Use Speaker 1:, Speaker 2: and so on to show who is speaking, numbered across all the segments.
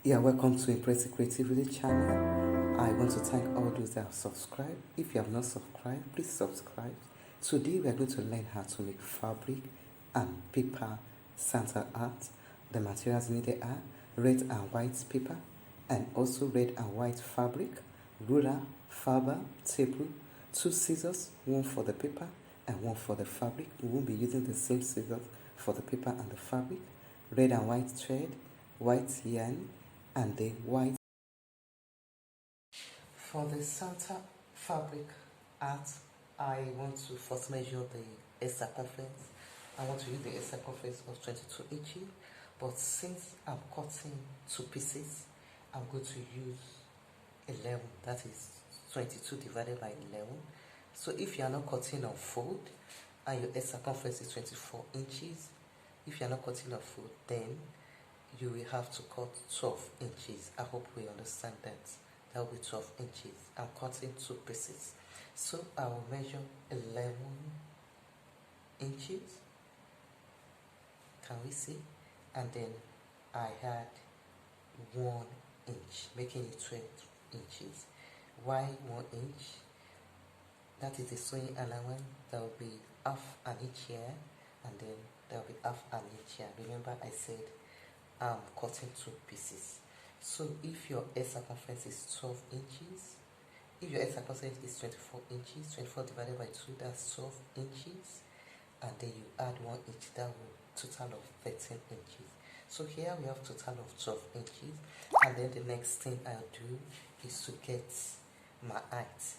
Speaker 1: Yeah, welcome to Impressive Creativity channel. I want to thank all those that have subscribed. If you have not subscribed, please subscribe. Today we are going to learn how to make fabric and paper Santa art. The materials needed are red and white paper and also red and white fabric, ruler, faber, table, 2 scissors, one for the paper and one for the fabric. We won't be using the same scissors for the paper and the fabric. Red and white thread, white yarn, and the white. For the Santa fabric art, I want to first measure the edge circumference. I want to use the edge circumference of 22 inches, but since I'm cutting 2 pieces, I'm going to use 11, that is 22 divided by 11. So if you are not cutting on fold and your edge circumference is 24 inches, if you are not cutting on fold, then you will have to cut 12 inches. I hope we understand that. That will be 12 inches. I'm cutting 2 pieces. So I will measure 11 inches. Can we see? And then I had 1 inch, making it 12 inches. Why 1 inch? That is the sewing allowance. There will be half an inch here, and then there will be half an inch here. Remember I said I'm cutting 2 pieces. So if your edge circumference is 12 inches, if your edge circumference is 24 inches, 24 divided by 2, that's 12 inches, and then you add 1 inch, that will total of 13 inches. So here we have total of 12 inches, and then the next thing I'll do is to get my height.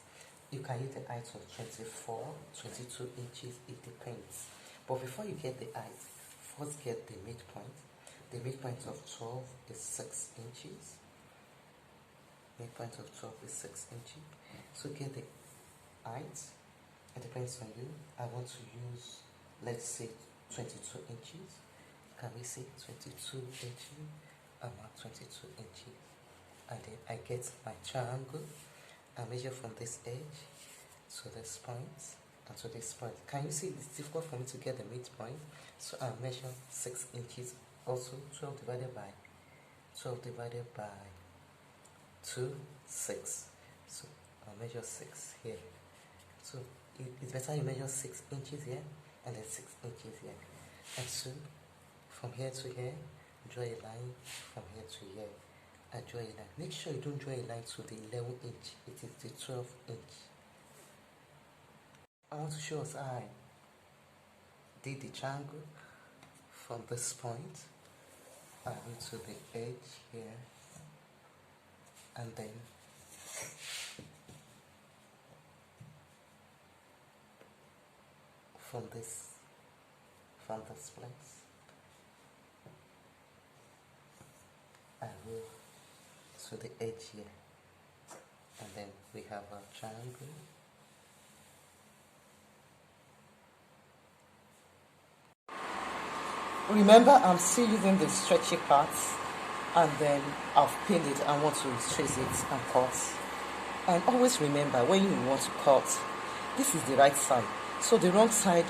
Speaker 1: You can use the height of 24, 22 inches, it depends. But before you get the height, first get the midpoint. The midpoint of 12 is 6 inches. Midpoint of 12 is 6 inches. So get the height. It depends on you. I want to use, let's say, 22 inches. Can we say 22 inches? I'm at 22 inches. And then I get my triangle. I measure from this edge to this point and to this point. Can you see it's difficult for me to get the midpoint? So I measure 6 inches. Also 12 divided by 2, 6. So I'll measure 6 here. So it's better you measure 6 inches here and then 6 inches here. And so from here to here, draw a line. From here to here, I draw a line. Make sure you don't draw a line to the 11 inch. It is the 12 inch. I want to show us how I did the triangle. From this point, I go to the edge here, and then from this place, I go to the edge here, and then we have a triangle. Remember, I'm still using the stretchy parts, and then I've pinned it. I want to trace it and cut. And always remember, when you want to cut, this is the right side. So the wrong side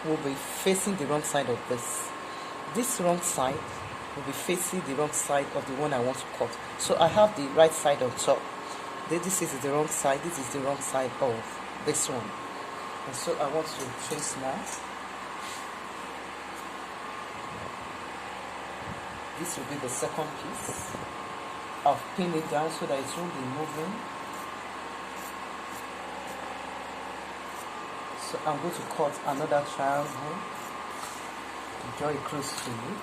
Speaker 1: will be facing the wrong side of this. This wrong side will be facing the wrong side of the one I want to cut. So I have the right side on top. This is the wrong side. This is the wrong side of this one. And so I want to trace now. This will be the second piece. I've pinned it down so that it won't be moving. So I'm going to cut another triangle. Draw it close to you.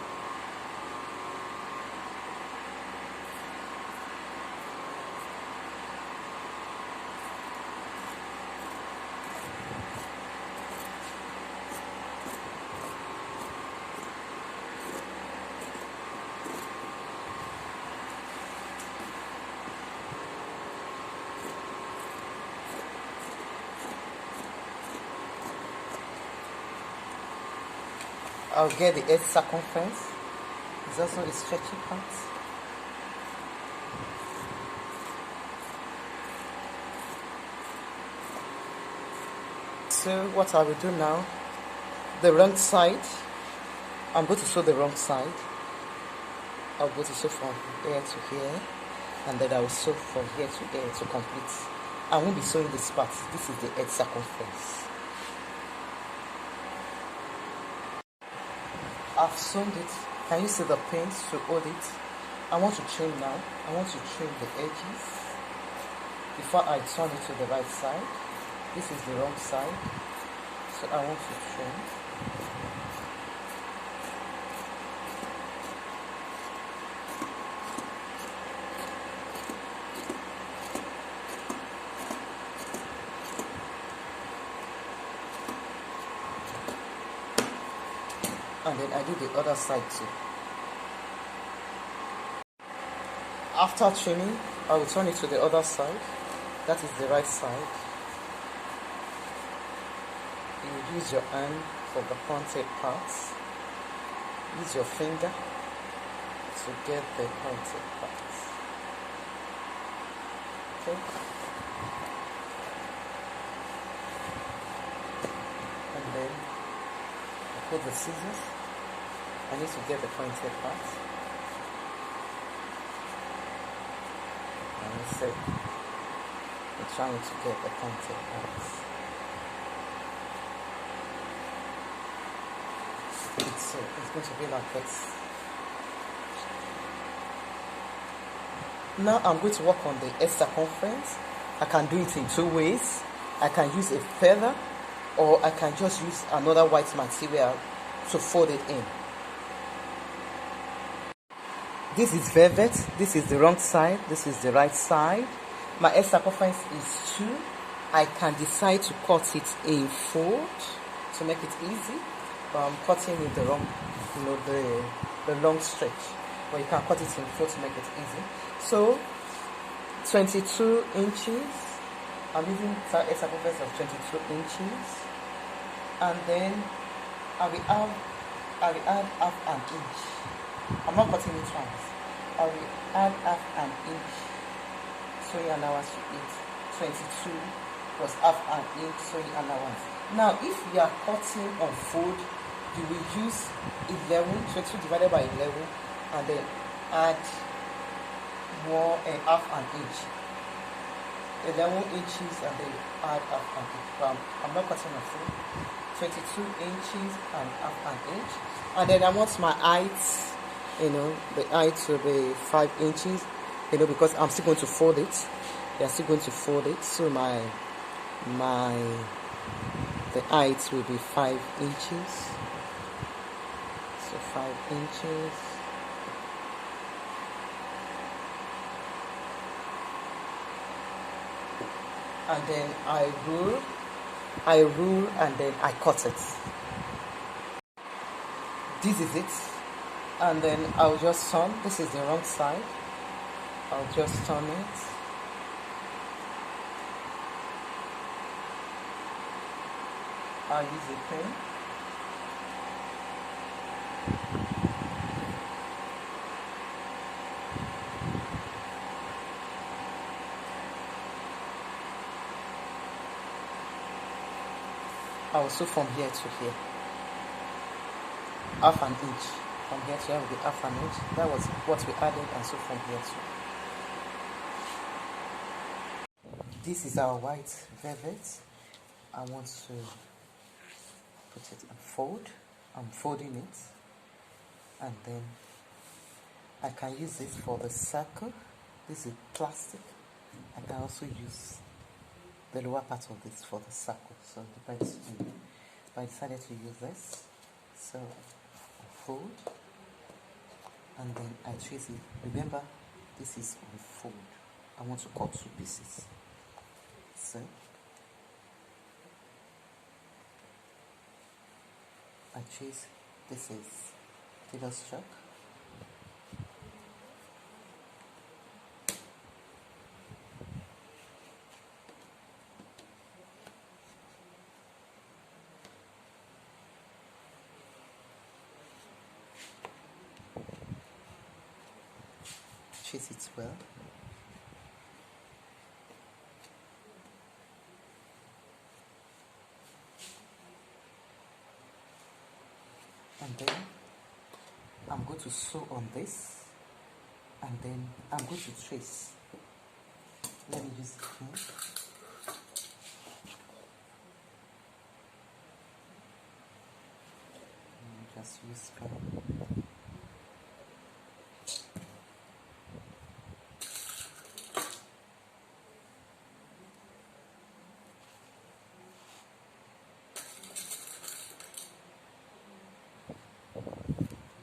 Speaker 1: I'll get the edge circumference. It's also the stretchy part. So what I will do now, the wrong side, I'm going to sew the wrong side. I'll go to sew from here to here, and then I will sew from here to here to complete. I won't be sewing this part. This is the edge circumference. I've sewn it. Can you see the pins to hold it? I want to trim now. I want to trim the edges before I turn it to the right side. This is the wrong side, so I want to trim. And then I do the other side too. After trimming, I will turn it to the other side. That is the right side. You will use your hand for the pointed parts. Use your finger to get the pointed parts. Okay. And then I put the scissors. I need to get the pointed parts. And I said, I'm trying to get the pointed parts. It's going to be like this. Now I'm going to work on the edge circumference. I can do it in two ways. I can use a feather, or I can just use another white material to fold it in. This is velvet. This is the wrong side. This is the right side. My edge circumference is 2. I can decide to cut it in fold to make it easy. But I'm cutting with the wrong, the long stretch. But you can cut it in fold to make it easy. So 22 inches. I'm using edge circumference of 22 inches, and then I will add half an inch. I'm not cutting it twice. I will add half an inch sewing allowance to it. 22 plus half an inch sewing allowance. Now, if you are cutting on fold, you will use 22 divided by 11, and then add half an inch. 11 inches, and then add half an inch. I'm not cutting on fold. 22 inches and half an inch. And then I want my height, the height will be 5 inches, because I'm still going to fold it. They are still going to fold it. So the height will be 5 inches. So 5 inches. And then I rule, and then I cut it. This is it. And then I'll just turn. This is the wrong side. I'll just turn it. I'll use a pen. I will sew from here to here. Half an inch. From here to here will be half an inch. That was what we added, and sew from here to. This is our white velvet. I want to put it and fold. I'm folding it, and then I can use this for the circle. This is plastic. I can also use the lower part of this for the circle, so it depends on you. But I decided to use this, so I fold, and then I trace it. Remember, this is on fold. I want to cut 2 pieces, so I trace. This is tailor's chalk. Trace it well. And then I'm going to sew on this. and then I'm going to trace. Let me use the pen. Just use pen.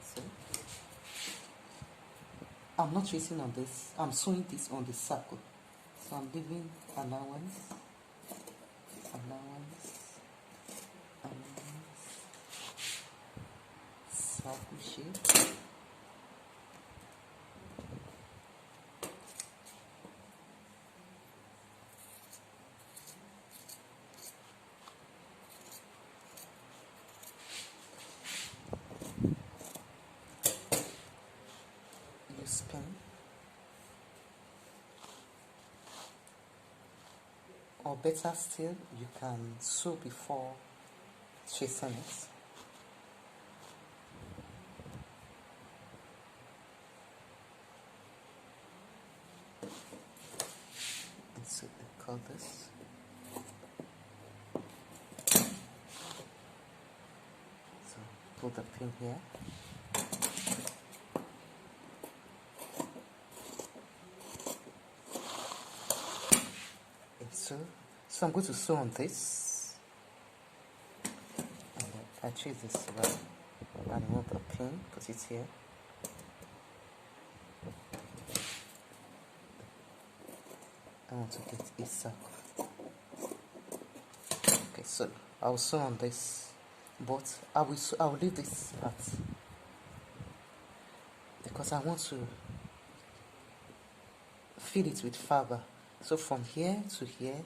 Speaker 1: So I'm not tracing on this. I'm sewing this on the circle. So I'm leaving allowance, circle shape. Use pen. Or better still, you can sew before tracing it. And so we call this. So put the pin here. And so I'm going to sew on this. And I choose this right. And remove the pin, put it here. I want to get a circle. Okay, so I'll sew on this, but I will leave this part because I want to fill it with fiber. So from here to here,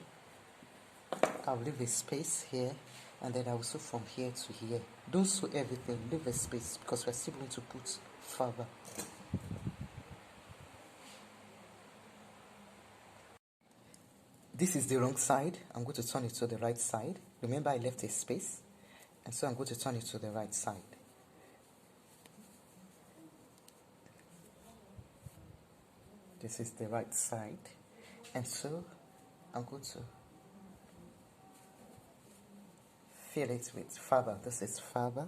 Speaker 1: I'll leave a space here, and then I will sew from here to here. Don't sew everything, leave a space because we're still going to put fiber. This is the wrong side. I'm going to turn it to the right side. Remember, I left a space, and so I'm going to turn it to the right side. This is the right side, and so I'm going to fill it with fiber. This is fiber.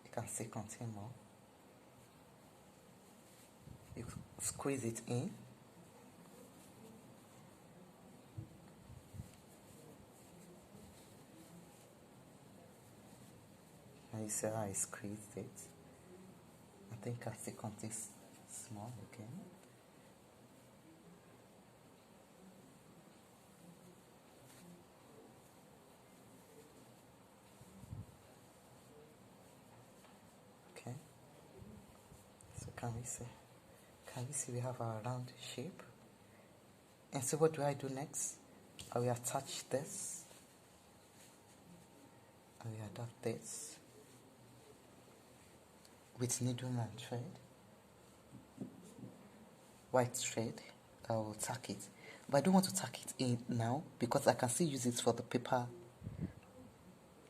Speaker 1: You can see contain more. You squeeze it in. And you see how I squeezed it. I think I still contain small again. Okay. So can we see? Can you see we have our round shape? And so what do I do next? I will attach this. I will adapt this with needle and thread. White thread. I will tack it. But I don't want to tack it in now because I can still use it for the paper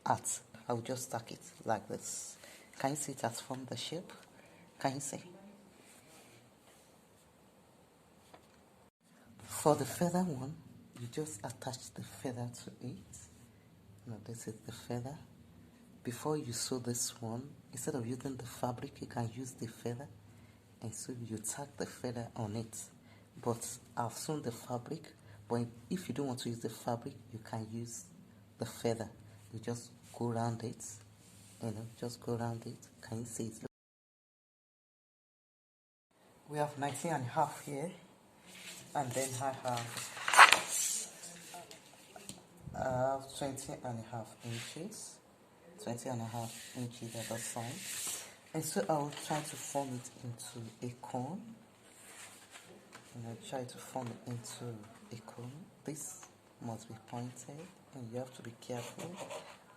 Speaker 1: art. I will just tack it like this. Can you see it has formed the shape? Can you see? For the feather one, you just attach the feather to it. Now this is the feather. Before you sew this one, instead of using the fabric, you can use the feather. And so you tack the feather on it. But I've sewn the fabric, but if you don't want to use the fabric, you can use the feather. You just go around it, just go around it. Can you see it? We have 19.5 here, and then I have 20.5 inches, 20.5 inches at the side. And so I will try to form it into a cone. And I try to form it into a cone. This must be pointed, and you have to be careful.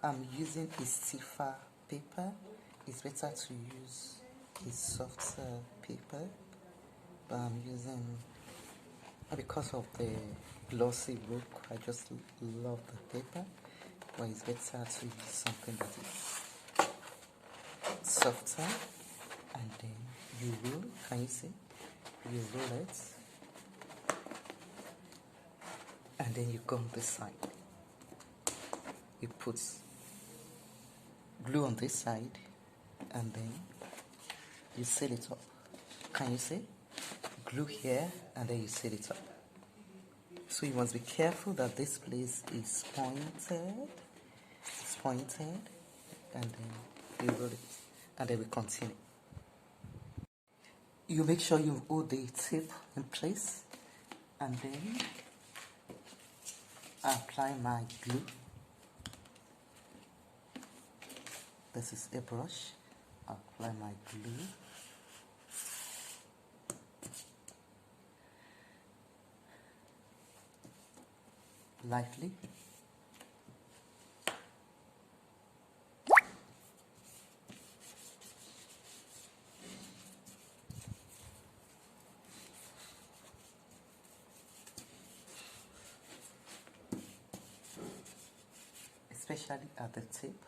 Speaker 1: I'm using a stiffer paper. It's better to use a softer paper, but I'm using, because of the glossy look, I just love the paper. but it's better to use something that is softer, and then you roll. Can you see? You roll it, and then you come this side. You put glue on this side, and then you seal it up. Can you see? Glue here, and then you seal it up. So you must be careful that this place is pointed. It's pointed, and then you roll it, and then we continue. You make sure you hold the tip in place, and then I apply my glue. This is a brush. I apply my glue. Lightly. Especially at the tip.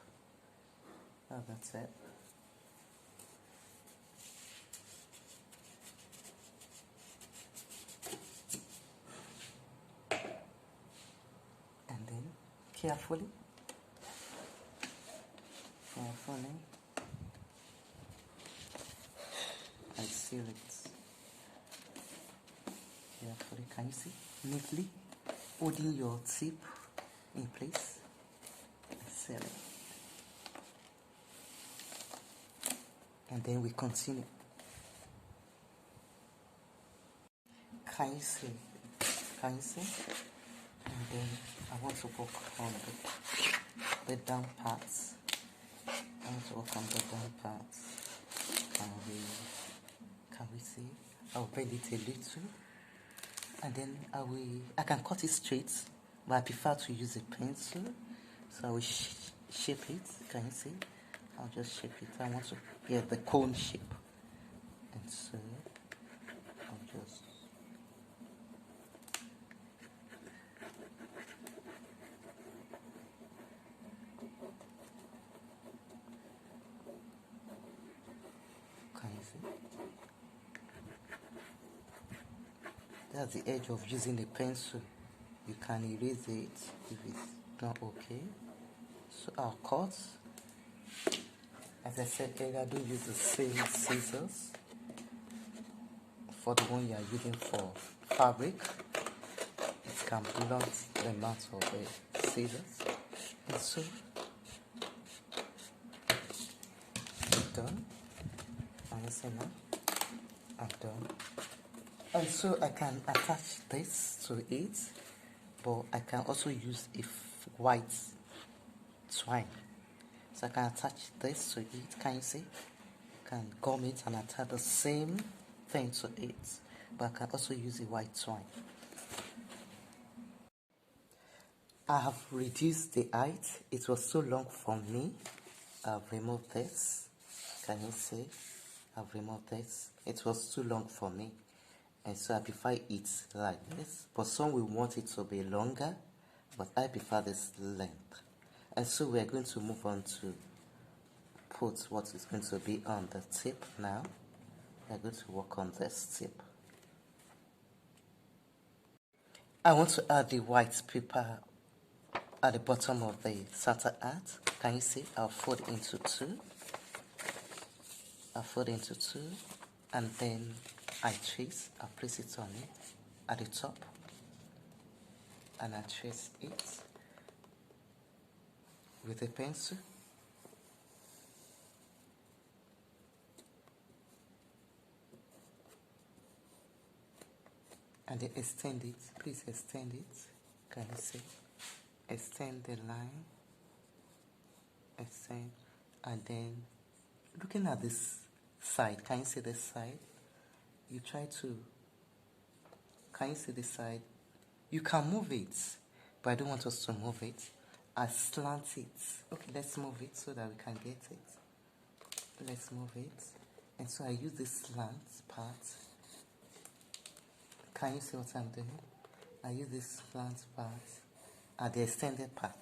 Speaker 1: That's it. And then carefully, I seal it. Carefully, can you see? Neatly holding your tip in place. Seal it. And then we continue. Can you see? Can you see? And then I want to work on the down parts. I want to work on the down parts. Can we see? I'll bend it a little, and then I can cut it straight, but I prefer to use a pencil. So I will shape it. Can you see? I'll just shape it. I want to get the cone shape, and so I'll just. Can you see? That's the edge of using a pencil. You can erase it if it's not okay. So I'll cut. As I said earlier, don't use the same scissors for the one you are using for fabric. It can blunt the amount of the scissors. And so I'm done. And you see now, I'm done. And so I can attach this to it, but I can also use a white twine. So I can attach this to it. Can you see? I can gum it and attach the same thing to it, but I can also use a white twine. I have reduced the height. It was so long for me. I've removed this. Can you see? I've removed this. It was too long for me, and so I prefer it like this. But some will want it to be longer, but I prefer this length. And so we are going to move on to put what is going to be on the tip now. We are going to work on this tip. I want to add the white paper at the bottom of the Santa hat. Can you see? I'll fold into two. I'll fold into two, and then I trace. I'll place it on it at the top, and I trace it with a pencil. And then extend it. Please extend it. Can you see? Extend the line. Extend. And then looking at this side, can you see this side? You try to. Can you see this side? You can move it, but I don't want us to move it. I slant it. Okay, let's move it so that we can get it. Let's move it. And so I use this slant part. Can you see what I'm doing? I use this slant part at the extended part.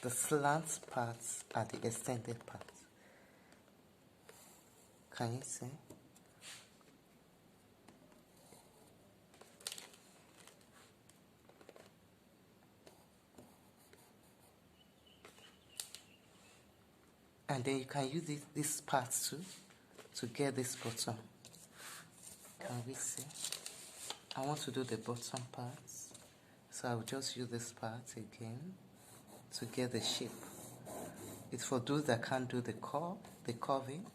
Speaker 1: the slant parts are the extended parts. Can you see? And then you can use this part too to get this bottom. Can we see? I want to do the bottom parts, so I will just use this part again to get the shape. It's for those that can't do the curving.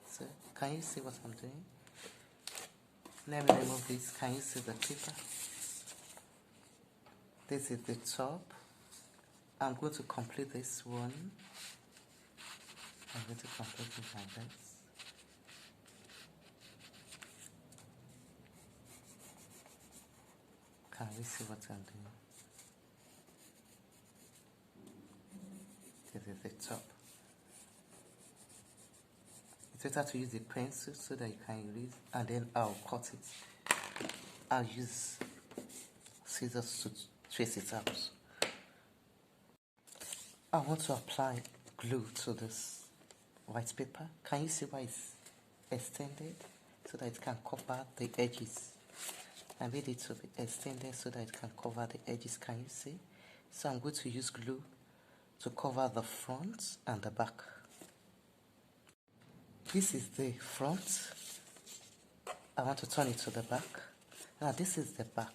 Speaker 1: So can you see what I'm doing? Let me remove this. Can you see the paper? This is the top. I'm going to complete this one. I'm going to complete it like this. Can we see what I'm doing? This is the top. It's better to use the pencil so that you can erase, and then I'll cut it. I'll use scissors to trace it out. I want to apply glue to this white paper. Can you see why it's extended? So that it can cover the edges. I made it to be extended so that it can cover the edges. Can you see? So I'm going to use glue to cover the front and the back. This is the front. I want to turn it to the back. Now this is the back.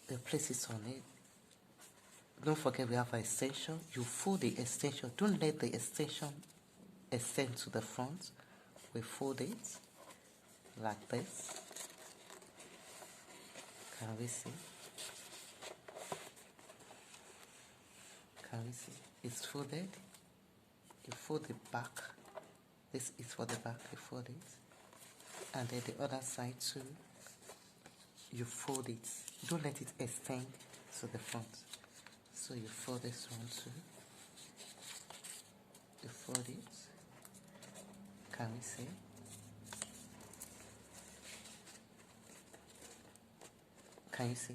Speaker 1: The places on it. Don't forget we have an extension. You fold the extension. Don't let the extension extend to the front. We fold it like this. Can we see? Can we see? It's folded. You fold the back. This is for the back. You fold it. And then the other side too. You fold it. Don't let it extend to the front. So you fold this one too. You fold it. Can we see? Can you see?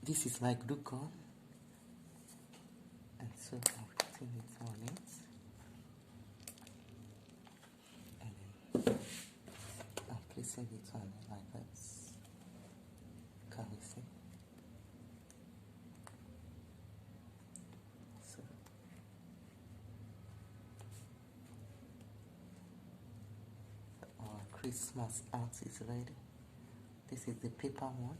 Speaker 1: This is my glue gun. And so I'm putting it on it. And then I'm placing it on it like this. Can we see? So our Christmas art is ready. This is the paper one.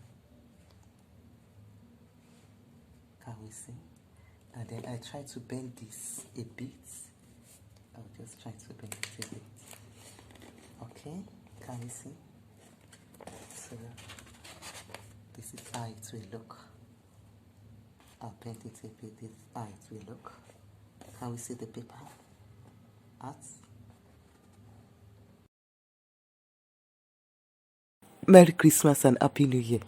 Speaker 1: Can we see? And then I try to bend this a bit. I'll just try to bend it a bit. Okay, can we see? So this is how it will look. I'll bend it a bit. This is how it will look. Can we see the paper art? Merry Christmas and Happy New Year.